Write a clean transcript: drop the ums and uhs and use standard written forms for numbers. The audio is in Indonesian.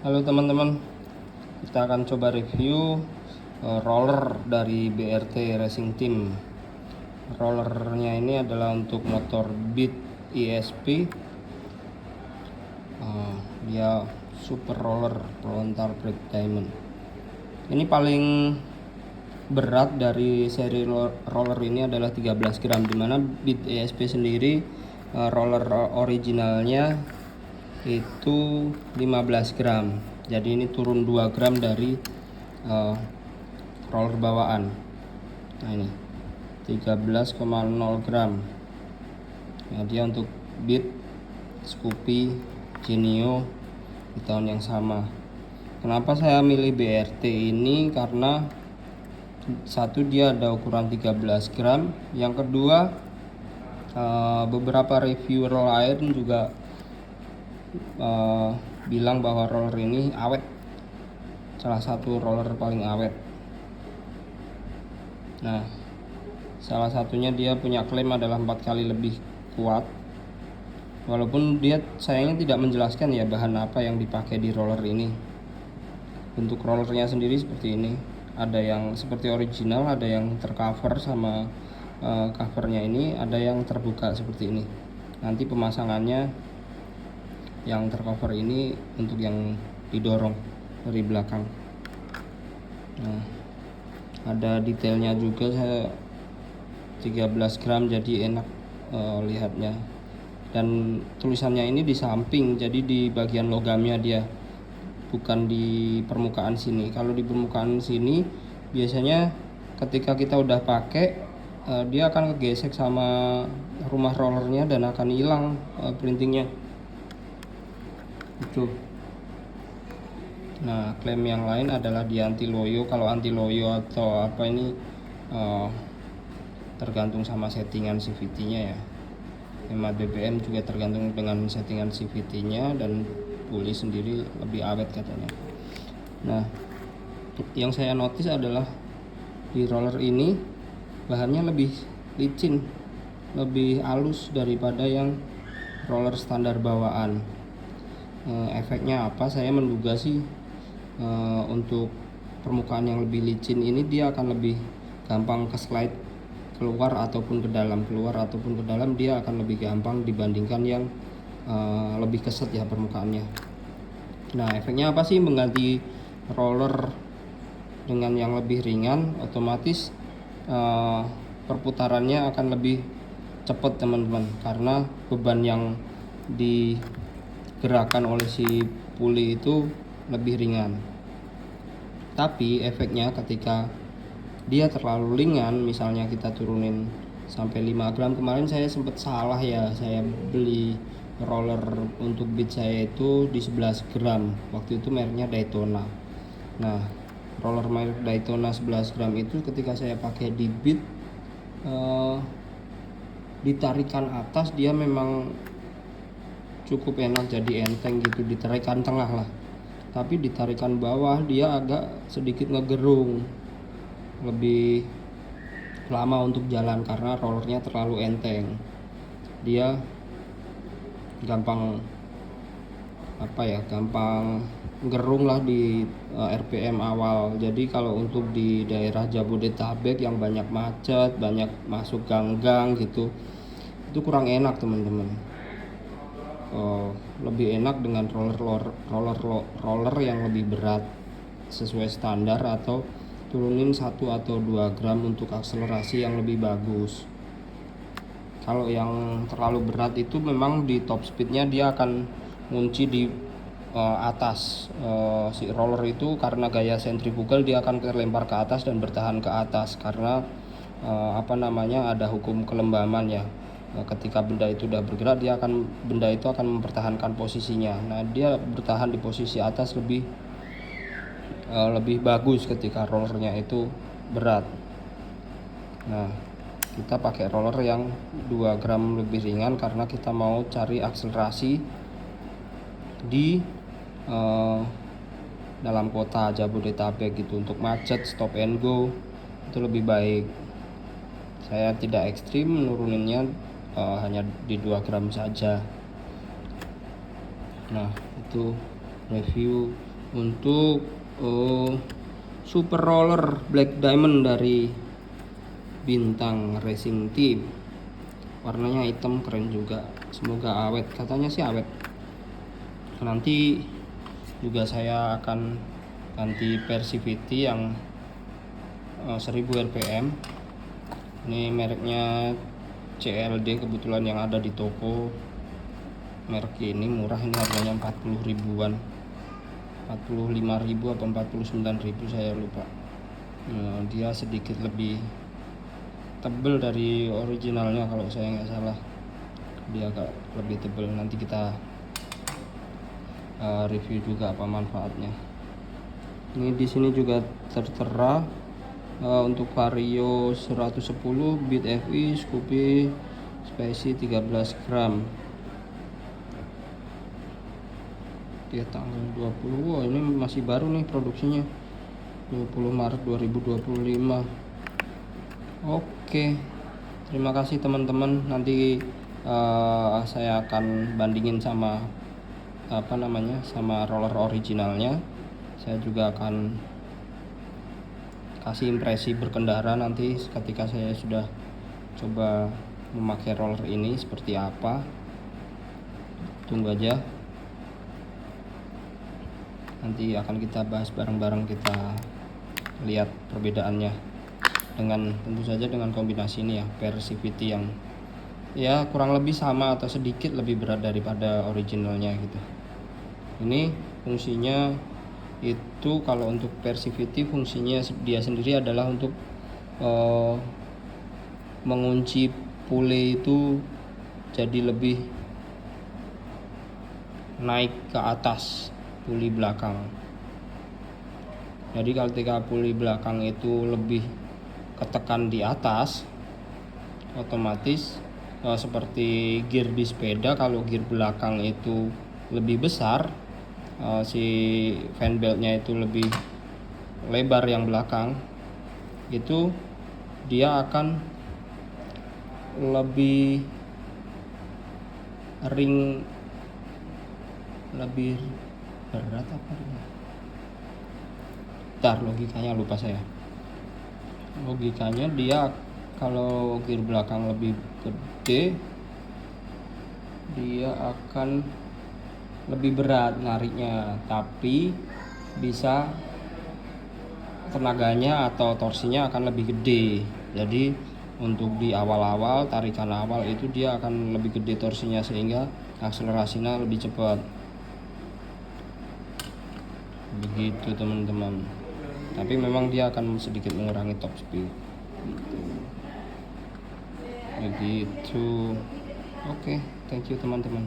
Halo teman-teman, kita akan coba review roller dari BRT Racing Team. Rollernya ini adalah untuk motor Beat ESP. Dia super roller frontal brake diamond. Ini paling berat dari seri roller ini adalah 13 gram, dimana Beat ESP sendiri roller originalnya itu 15 gram. Jadi ini turun 2 gram dari roller bawaan. Nah ini 13,0 gram. Nah dia untuk Beat, Scoopy, Genio di tahun yang sama. Kenapa saya milih BRT ini? Karena satu, dia ada ukuran 13 gram. Yang kedua, beberapa reviewer lain juga bilang bahwa roller ini awet, salah satu roller paling awet. Nah, salah satunya dia punya klaim adalah 4 kali lebih kuat. Walaupun dia sayangnya tidak menjelaskan ya bahan apa yang dipakai di roller ini. Bentuk rollernya sendiri seperti ini. Ada yang seperti original, ada yang tercover sama covernya ini, ada yang terbuka seperti ini. Nanti pemasangannya yang tercover ini untuk yang didorong dari belakang. Nah, ada detailnya juga, saya 13 gram jadi enak lihatnya. Dan tulisannya ini di samping, jadi di bagian logamnya dia, bukan di permukaan sini. Kalau di permukaan sini biasanya ketika kita udah pakai dia akan kegesek sama rumah rollernya dan akan hilang printingnya itu. Nah, klaim yang lain adalah di anti loyo. Kalau anti loyo atau apa ini tergantung sama settingan CVT-nya ya. Hemat BBM juga tergantung dengan settingan CVT-nya, dan puli sendiri lebih awet katanya. Nah, yang saya notice adalah di roller ini bahannya lebih licin, lebih halus daripada yang roller standar bawaan. Efeknya apa? Saya menduga sih untuk permukaan yang lebih licin ini dia akan lebih gampang ke slide keluar ataupun ke dalam, dia akan lebih gampang dibandingkan yang lebih keset ya permukaannya. Nah, efeknya apa sih mengganti roller dengan yang lebih ringan? Otomatis perputarannya akan lebih cepat teman-teman, karena beban yang digerakkan oleh si puli itu lebih ringan. Tapi efeknya ketika dia terlalu ringan, misalnya kita turunin sampai 5 gram. Kemarin saya sempat salah ya, saya beli roller untuk Beat saya itu di 11 gram. Waktu itu mereknya Daytona. Nah, roller merek Daytona 11 gram itu ketika saya pakai di Beat, ditarikan atas dia memang cukup enak, jadi enteng gitu, ditarikan tengah lah. Tapi ditarikan bawah dia agak sedikit ngegerung, lebih lama untuk jalan karena rollernya terlalu enteng. Dia gampang gampang gerung lah di RPM awal. Jadi kalau untuk di daerah Jabodetabek yang banyak macet, banyak masuk gang-gang gitu, itu kurang enak teman-teman. Lebih enak dengan roller yang lebih berat sesuai standar, atau turunin 1 atau 2 gram untuk akselerasi yang lebih bagus. Kalau yang terlalu berat itu memang di top speednya dia akan ngunci di atas. Si roller itu karena gaya sentrifugal dia akan terlempar ke atas dan bertahan ke atas karena ada hukum kelembaman ya. Ketika benda itu udah bergerak, benda itu akan mempertahankan posisinya. Nah, dia bertahan di posisi atas lebih bagus ketika rollernya itu berat. Nah, kita pakai roller yang 2 gram lebih ringan karena kita mau cari akselerasi di dalam kota Jabodetabek gitu. Untuk macet, stop and go itu lebih baik. Saya tidak ekstrim menuruninnya, hanya di 2 gram saja. Nah, itu review untuk super roller black diamond dari Bintang Racing Team. Warnanya hitam, keren juga, semoga awet, katanya sih awet. Nanti juga saya akan ganti Persivity yang 1000 rpm. Ini mereknya CLD, kebetulan yang ada di toko merek ini murah, ini harganya 40 ribuan, 45 ribu apa 49 ribu saya lupa. Dia sedikit lebih tebel dari originalnya kalau saya nggak salah, dia agak lebih tebel. Nanti kita review juga apa manfaatnya. Ini di sini juga tertera untuk Vario 110 bit FI Scoopy Spicy 13 gram. Dia tanggal 20. Wah, ini masih baru nih produksinya, 20 Maret 2025. Oke, terima kasih teman-teman. Nanti saya akan bandingin sama sama roller originalnya. Saya juga akan kasih impresi berkendara nanti ketika saya sudah coba memakai roller ini seperti apa. Tunggu aja, nanti akan kita bahas bareng-bareng, kita lihat perbedaannya dengan tentu saja dengan kombinasi ini ya, Persivity yang ya kurang lebih sama atau sedikit lebih berat daripada originalnya gitu. Ini fungsinya itu, kalau untuk Persivity fungsinya dia sendiri adalah untuk mengunci pulley itu jadi lebih naik ke atas pulley belakang. Jadi ketika pulley belakang itu lebih ketekan di atas, otomatis seperti gear di sepeda, kalau gear belakang itu lebih besar, si fan beltnya itu lebih lebar yang belakang, itu dia akan lebih lebih berat apa ya? Logikanya lupa saya. Logikanya dia kalau gear belakang lebih gede, dia akan lebih berat nariknya, tapi bisa tenaganya atau torsinya akan lebih gede. Jadi untuk di awal-awal, tarikan awal itu dia akan lebih gede torsinya, sehingga akselerasinya lebih cepat. Begitu teman-teman. Tapi memang dia akan sedikit mengurangi top speed begitu. Oke, thank you teman-teman.